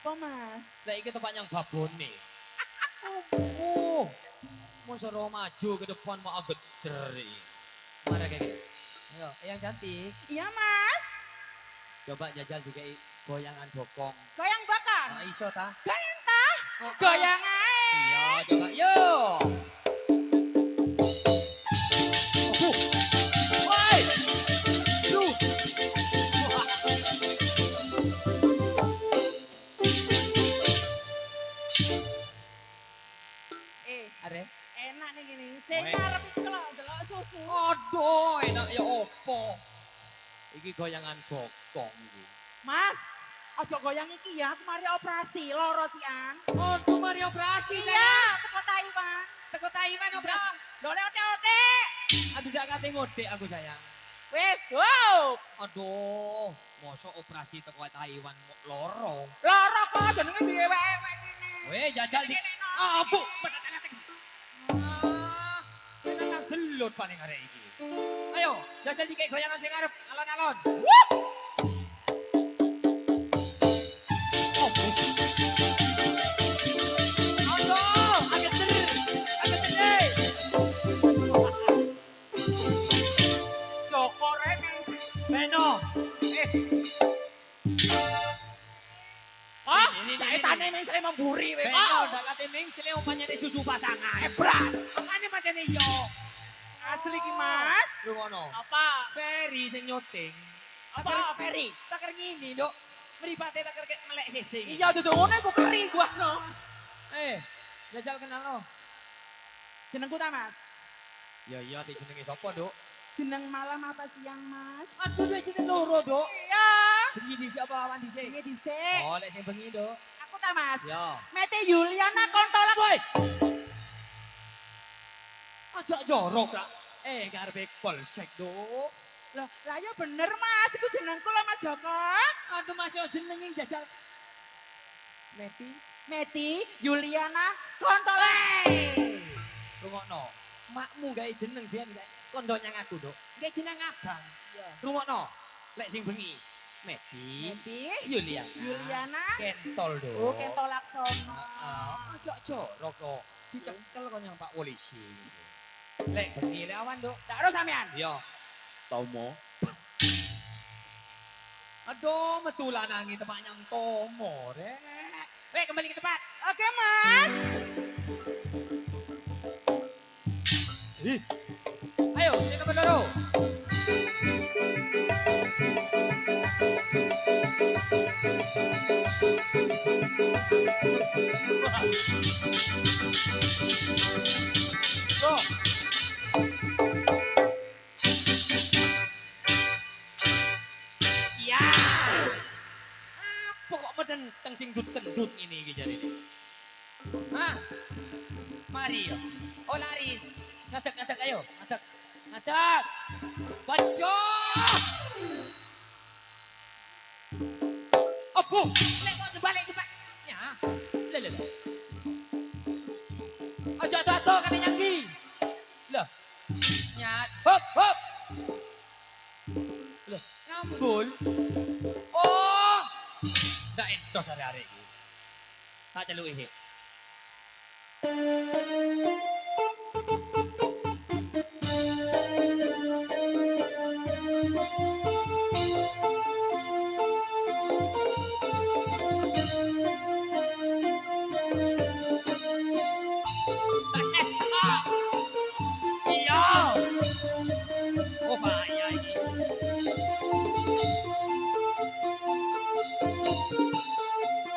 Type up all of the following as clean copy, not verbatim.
Apa mas? Saiki tempat yang babone. Oh, mau suruh maju ke depan mau geter. Mana kayak Ayo, yang cantik. Iya mas. Coba jajal juga goyangan bokong. Goyang bakar. Nah, iso ta? Goyang tah. Oh, Goyang ae. Iya, coba yuk. Woi. Duh. Wah. Are. Enak nih gini. Saya Weh. ngarep itu loh, delok susu. Aduh, enak ya opo. Iki goyangan bokong iki. Mas, ojo goyang iki ya, kemarin operasi, loro sian. Aduh, mari operasi Iya, sayang. teko Taiwan. Teko Taiwan operasi. Dole ote-ote. Aduh, gak kate ngode aku sayang. Wes, wow. Aduh, mosok operasi teko Taiwan loro. Loro kok, jenenge diewek-ewek ini. Weh, jajal di. Ah, Bu, Ah, enak gelut paling arek iki. Ayo, jajal dikek goyangan sing arep alon-alon. Wup. Oh, Bu. Aduh, agak ter. Agak ter. Joko remeng. Beno. Oh, Ini, caitane meng sale memburi weh. Beno, Oh, ndak kate ming sile umpamane susu pasangan. ebras. Makane macane yo. Asli ki Mas. Rungono. Apa? Ferry sing nyoting. Apa Ferry? Takar ngini, Dok. Mripate takar kek melek sising. Iya dudu ngono iku keri gua no. Jajal kenal lo. Jenengku ta Mas? Ya iya, di jenenge sapa, Dok? Jeneng malam apa siang Mas? Aduh, dua jeneng loro, Dok. Iya. Bengi dhisik apa awan dhisik? Ini dhisik. Oh, lek sing bengi, Dok. Aku ta Mas? Ya. Mete Yuliana kontolak. Woi. Aja jorok, Kak. Ngarepe polsek, Dok. Lah ya bener Mas, iku jenengku lho Mas Joko. Aduh, Mas yo jenenge jajal. Meti Yuliana kontolak. Rungokno. Makmu gawe jeneng biyen gawe kondo nyang aku, Dok. Gawe jeneng abang. Iya. Rungokno. Lek sing bengi. Meti. Meti Yuliana. Yuliana. Kentol, Dok. Oh, kentolak sono. Aja jorok kok. Dicekel kon yang Pak Polisi. Lek bengi lek awan, Dok. Ndak ero sampean? Iya. Tomo. Aduh, metu lanangi tempat yang Tomo, Rek. Kembali ke tempat. Oke Mas. Ayo, sing nomor loro. Go. Ya. Apa kok medenteng sing kendut ini iki jarine? Hah? Mari yo. Oh laris. Ngadeg ayo, ngadeg. Ngadeg. Bajo. Abu, lek kok balik cepat. Ya. Le. Aja tato kan nyanggi. Lah. Nyat. Hop. Loh, ngambul. Oh. Ndak entos arek-arek iki. Tak celuki sih. Iya. Oh, bahaya ini.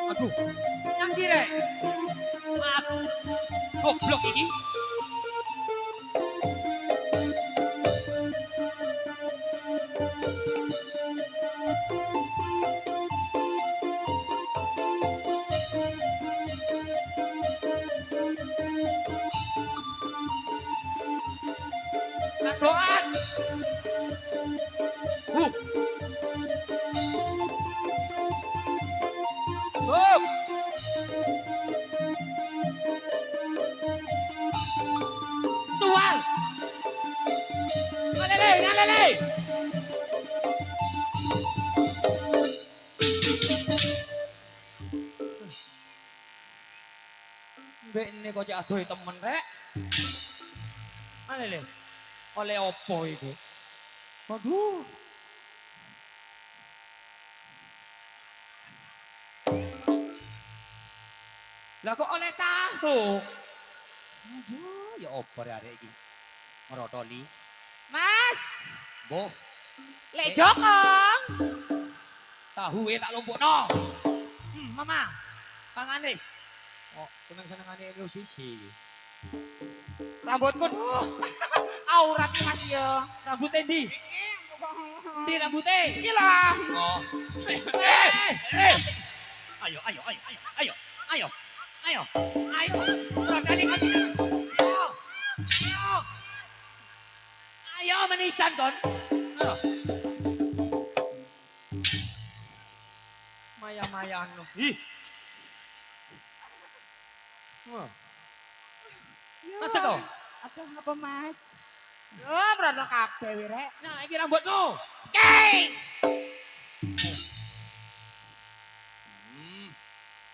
Aduh, yang kira. Goblok ini. Kagoan. Hop. Cual. Ngalele. Mbek ini kok cek adoh temen rek. Mana le? Oleh opo iku? Waduh. Lah kok oleh tahu? Aduh, ya opo rek arek iki. Merotoli. Mas, Boh, Lek Joko. tahu tak lumpukno. Mama. Kang Anis. Oh, seneng-senengane musisi. Rambutku aurat Mas yo. Rambut endi? Di rambutnya. Iki lah. Oh. Ayo, ayo, ayo, ayo, ayo, ayo, ayo, ayo. Rodani kan bisa. Ayo, ayo, ayo menisan kon. Ayo. Maya-mayaan lo. Ih. Ada kau? Ada apa Mas? Oh, berono kabeh wi rek. Nah, ini rambutmu. Kei.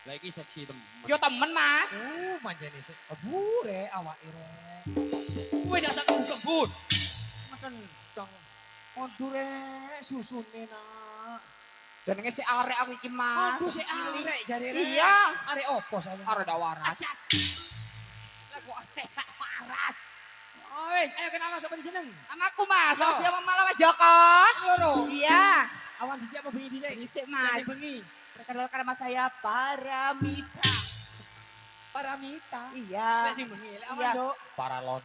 Lagi seksi temen. Yo temen Mas. Oh, manjane sih. Abu rek awake rek. Kowe dasar kebut. Makan dong. Aduh rek susune nak. Jenenge si arek aku iki Mas. Aduh si arek jare rek. Iya. Arek opo saya? Arek dak waras. Lah kok arek waras. Oh wis, ayo kenalan sapa jeneng? Namaku Mas, nama Oh. siapa malam Mas Joko? Loro. Iya. Awan dhisik apa bengi dhisik? Dhisik Mas. Dhisik bengi. Perkenalkan nama saya Paramita. Paramita. Iya. Lek sing bengi, lek Iya. awan nduk. Paralon.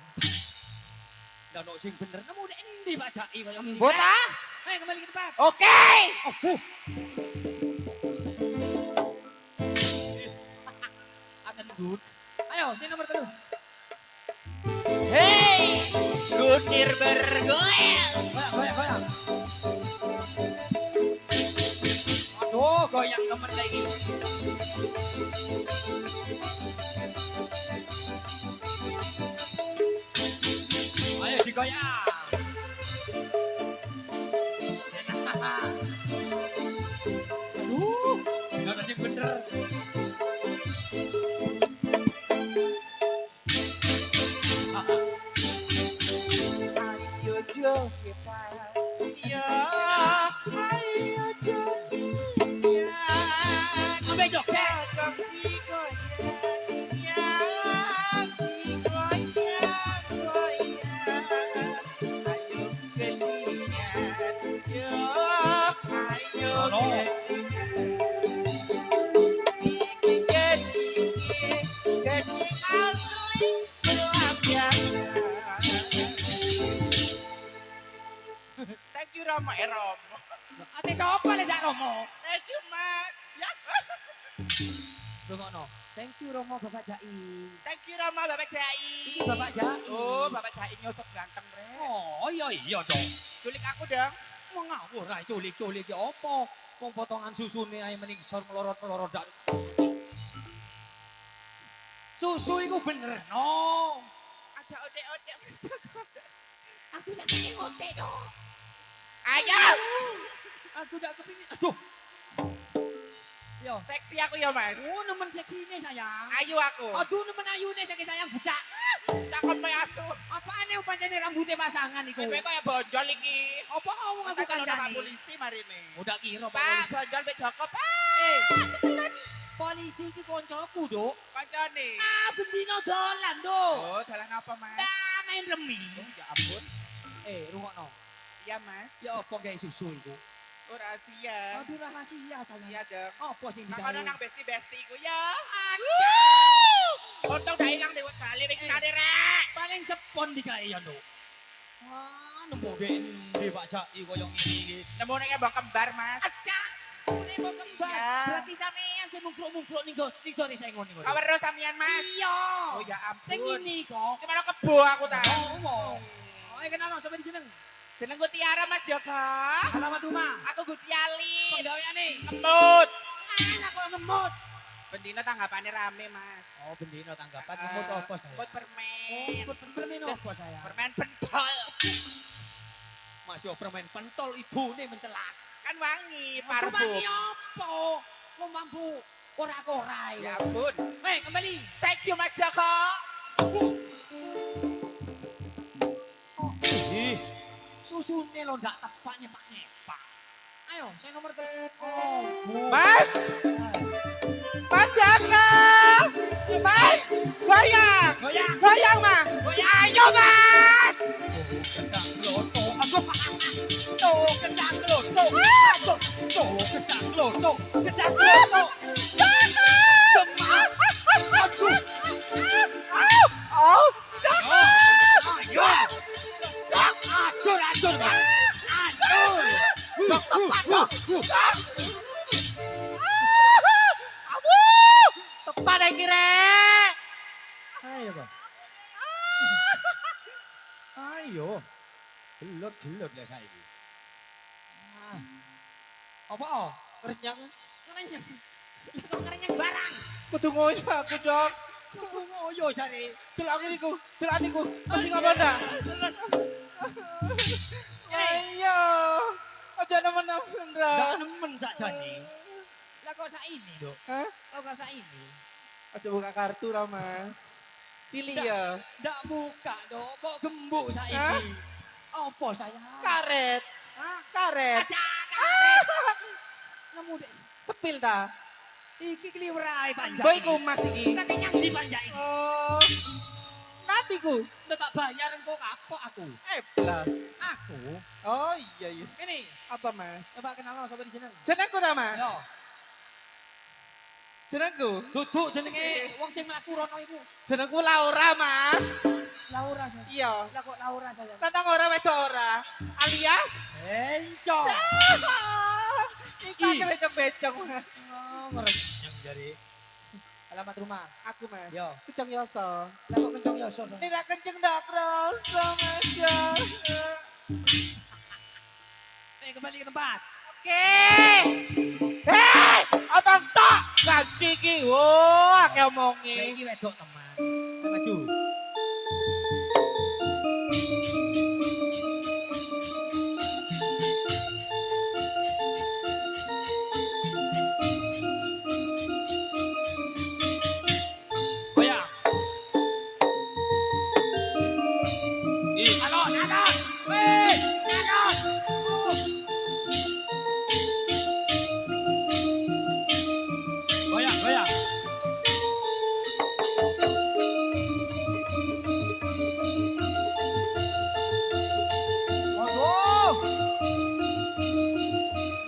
Ndak ono sing bener nemu nek endi Pak Jaki koyo ngene. Mbok ah. Ayo kembali ke tempat. Oke. Akan dud. Ayo, sing nomor 3. Hei, gunir bergoyang. Goyang, goyang. Aduh, goyang temen kayak gini. Ayo digoyang. Aduh, nggak kasih bener. Ayo Jo kita. Ya, ayo Jo. Ya, Sampai joget. kaki goyang. Ya, goyang, goyang. Ayo kedinginan. Ya, ayo Tolong. kedingin asli gelap biasa. Thank you Rama Romo. Ate sapa lek jak Romo? Thank you Mas. Ya. Dongono. Thank you Romo Bapak Jai. Thank you Rama Bapak Jai. Iki Bapak Jai. Oh, Bapak Jai nyosok ganteng re. Oh, iya dong. Culik aku dong. Mau ngawur ae culik-culik ya apa? Wong potongan susune ae mending sor melorot-melorot dak. Susu iku bener no. Aja ode-ode Mas. Aku dak kepengin ngote no. Ayo. Aku dak kepengin. Aduh. Yo. Seksi aku ya Mas. Oh, nemen seksine sayang. Ayo aku. Aduh, nemen ayune saking sayang budak. Tak kon me asu. Apane pancene rambutnya pasangan iku? Wis kaya bonjol iki. Apa ngomong aku Aku kalau nama kancane? polisi marine. Udah kira Pak Pak, polisi. bonjol be Joko, Pak. Polisi iki koncoku, Duk. Kancane. Ah, bendino dolan, Duk. Oh, dalan apa, Mas? Nah, main remi. Oh, ya ampun. Rungokno. Iya, Mas. Ya apa gawe susu iku? Oh, rahasia. Aduh rahasia sayang. Iya dong. Apa sing Nah, digawe? kono nang besti-besti ku ya. Aduh. Untung udah hilang dewet kali wis nade rek. Paling sepon digawe ya, Duk. Wah, nemu dek endi Pak Jaki koyo ngene iki. Nemu nek mbok kembar, Mas. Acak. Ini mau kembar. Iya. Berarti sampean sing mungkruk-mungkruk ning sore saya ngono niku. Kabar sampean, Mas. Iya. Oh, ya ampun. Sing ngene kok. Gimana kebo aku ta? Oh, ayo kenal sampe di jeneng. Jenengku Tiara, Mas Joko. Alamat rumah. Aku Guci Ali. Penggaweane. Ngemut. Anak kok ngemut. Bendina tanggapane rame, Mas. Oh, bendino tanggapan ngemut apa saya? Ngemut permen. Oh, permen apa saya? Permen pentol. Mas yo permen pentol itu nih mencelak. Kan wangi, Parfum. parfum. apa? Mau mampu ora-ora Ya ya. ampun. Kembali. Thank you you Mas Joko. Ih, susunnya lo ndak tepak nyepak. Ayo, saya nomor oh, Mas, Mas Joko. Mas, goyang. Goyang. Goyang Mas. Goyang. Ayo Mas. Kendang loto, aduh, tuh kendang loto, aduh, tuh kendang loto, kendang loto. Semangat, aduh, Oh, Joko. ayo, aduh, aduh, aduh, Jok tepat dong. Kamu tepat lagi rek. ayo bang, ayo, jelot lah saya ini. Apa oh? Kerenyang. Kerenyang, kok kerenyang barang? Kudu ngoyo aku Jok. Kudu ngoyo cari. Delok niku. Masih ngapa ndak? Terus, Ayo. Aja nemen-nemen nggak ra. nemen saja nih. Lah kok saya ini dok? Hah? Kok saya ini? Aja buka kartu lah Mas. Cili ya. Nggak buka dok, kok gembuk saya Hah? ini. Apa saya? Karet. Hah? Karet. Ada karet. Nemu deh. Sepil ta? Iki kliwur ae panjang. Boy ku Mas iki. Katanya di panjang ini. Oh. Nanti ku. Udah tak bayar kok kapok aku. Plus. Aku? Oh iya. Ini, Apa Mas? coba kenal lo sampai di jeneng. Jenengku ta Mas? Yo, Jenengku. duduk jenenge wong sing mlaku rono iku. Jenengku Laura Mas. Laura saya. Iya. Lah kok Laura saya? Lanang ora wedok ora. Alias Encok. Iki becong-becong Mas. Oh, ngerenyang jadi. Alamat rumah. Aku Mas. Yo. Kenceng yoso. Lah kok kenceng yoso saya? Tidak kenceng dak kroso Mas. Ya. Kembali ke tempat. Oke. Hei, abang tok gaji ki. Wo, akeh omongi. Iki wedok teman. Maju. Goyang. Alon. Weh, alon. Goyang. Waduh.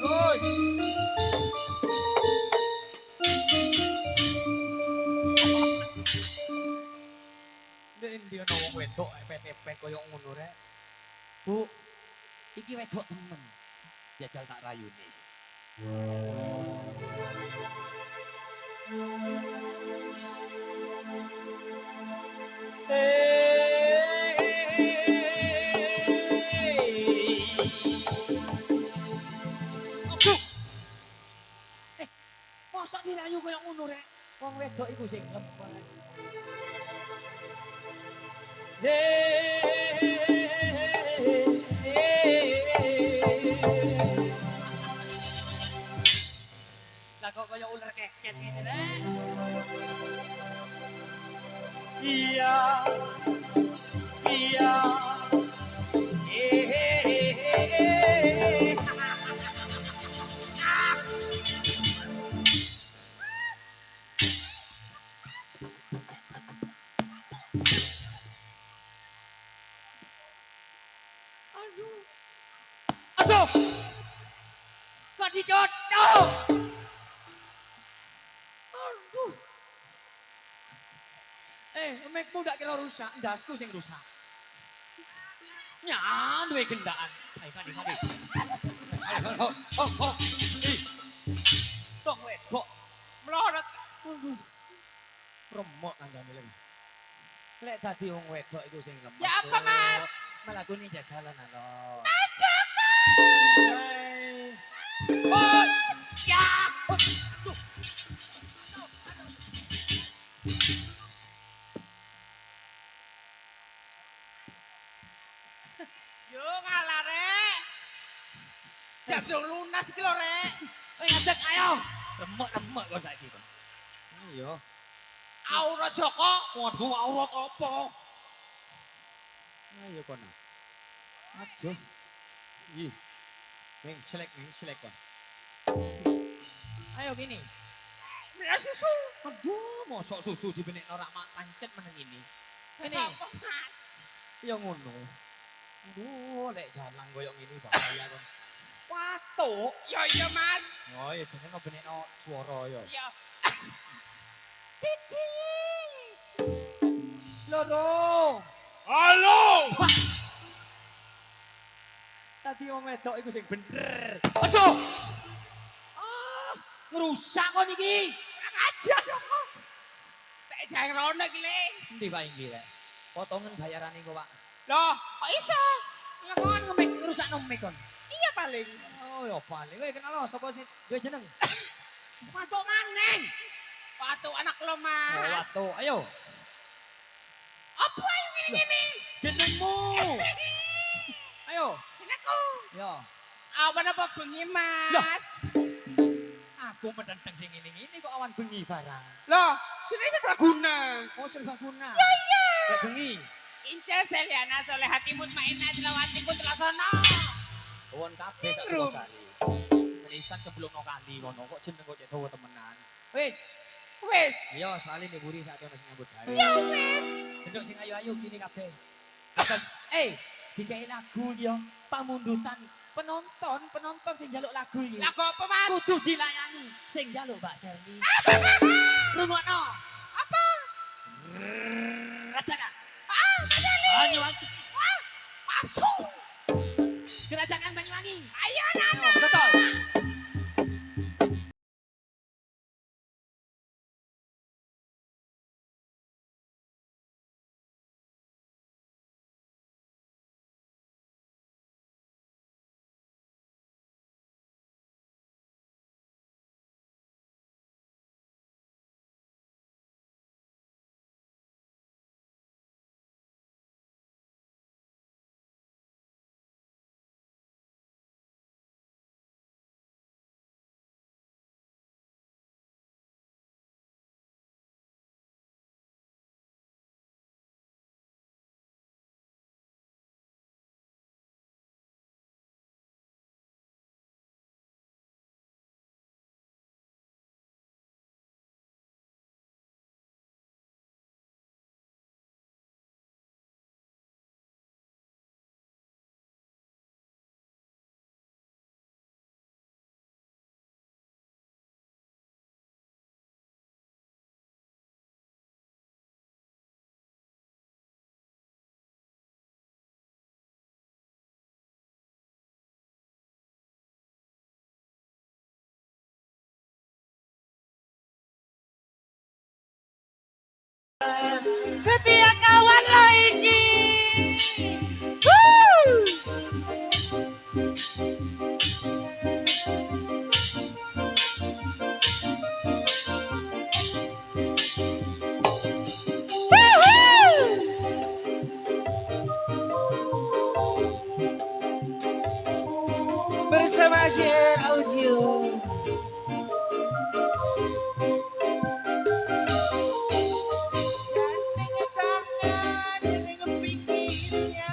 Woi. Nek ndi ana wong wedok epet-epet koyo ngono rek. Bu, iki wedok temen. Jajal tak rayune sih. Aduh. Mosok dirayu koyo ngono rek. Wong wedok iku sing lemes. Lah kok kaya ular keket ngene rek. Iya. Aduh. Kok dicocok? Aduh. Mekmu ndak kira rusak, ndasku sing rusak. Nyan duwe gendaan. Ayo mandi. Ayo. Oh. Ih. Tok wedok. Melorot. Aduh. Remuk kanjane lagi. Lek dadi wong wedok iku sing lemes. Ya apa, Mas? Malah kune jajalan alo. Hey. Oh, ya. Tuh. Yo ngalah rek. Jam dong lunas iki lho rek. Ngadeg ayo. Remuk kon saiki kon. Ayo. Aurat Joko. Waduh, aurat apa? Ayo kono. Aja. Ih. Mengselek kon. Ayo gini. Minum susu. Aduh, mosok susu dibenek ora mak pancet meneng ini. Ini. Sapa Mas? Ya ngono. Aduh, lek jalan koyo ngene bahaya kon. Watuk. Iya Mas. Oh, ya jenenge benekno swara ya. Iya. Cici. Loro. Halo. Tadi wong wedok iku sing bener. Aduh. Ah, ngerusak kon iki. Aja Joko. Tak jang rono iki le. Endi Pak Inggi rek? Potongan bayarane kok, Pak. Loh, kok iso? Lah kon ngemek ngerusak mic kon. Iya paling. Oh, ya paling kowe kenal lo sapa sih duwe jeneng? Watuk maneng. Watuk anak lo Oh, Mas. Watu. Ayo. Apa yang gini-gini? Jenengmu. Ayo. Aku. Yo. Awan apa bengi Mas? Aku medenteng sing ngene-ngene kok awan bengi barang. Loh, jenenge Serbaguna. Oh, Serbaguna. Iya. Kayak bengi. Ince Seliana Solehati Mutmainah Tilawatiku Telasana. Won kabeh sak Rum. sosane. Menisan cemplungno kali ngono kok jeneng kok cek dawa temenan. Wis, Wis. iya soalnya nih buri saat ono sing nyambut gawe. Ya wis. Gendok sing ayu-ayu gini kabeh. Dikai lagu yo pamundutan penonton sing njaluk lagu iki. Lagu apa Mas? Kudu dilayani sing njaluk Mbak Serli. Rungokno. Apa? Rajakan. Mas Ali. Banyuwangi. Masuk. Kerajaan Banyuwangi. Ayo Nana. Betul. Setia kawan lo iki. Bersama Jen Audio. Dengan tangan, dengan pikirnya.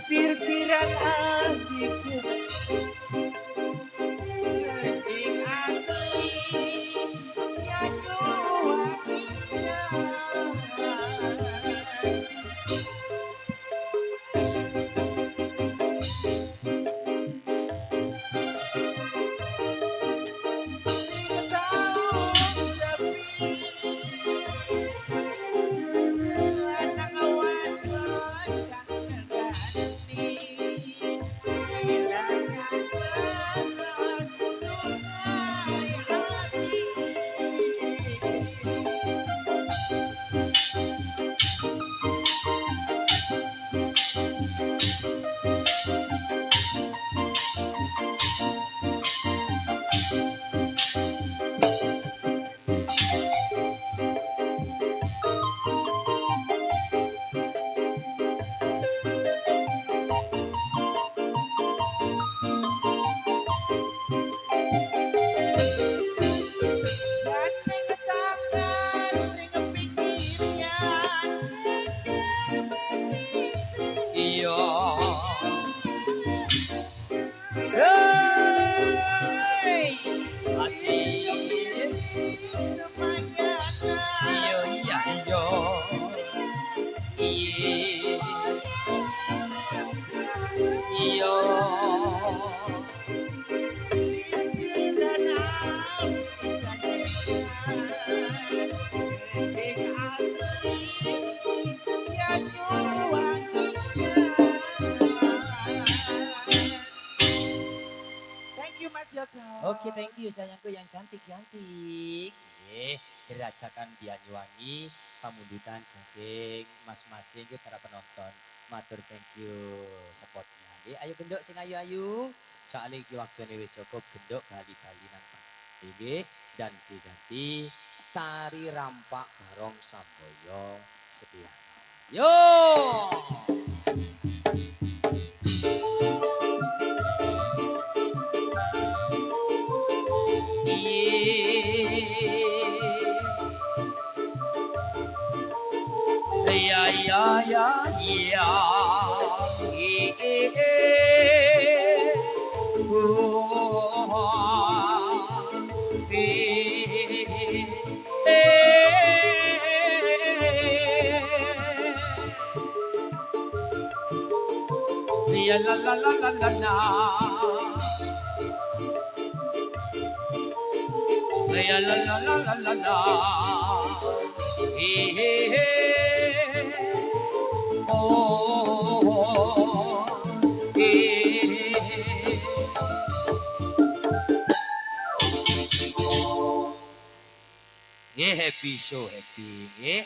Sirsiran hatiku Keting asli Yang dua you Mas Yoga. Oke, thank you sayangku yang cantik-cantik. Gerajakan Banyuwangi, pamundutan saking mas-masing ke para penonton. Matur thank you spotnya. Nggih, ayo gendok sing ayu-ayu. Soalnya iki waktune wis cukup gendok bali-bali nang pantai. Nggih, dan diganti tari rampak barong Samboyo Setiana. Yo! Ya ya ya ya ya la la la la la la ya la la la la la la happy, so happy.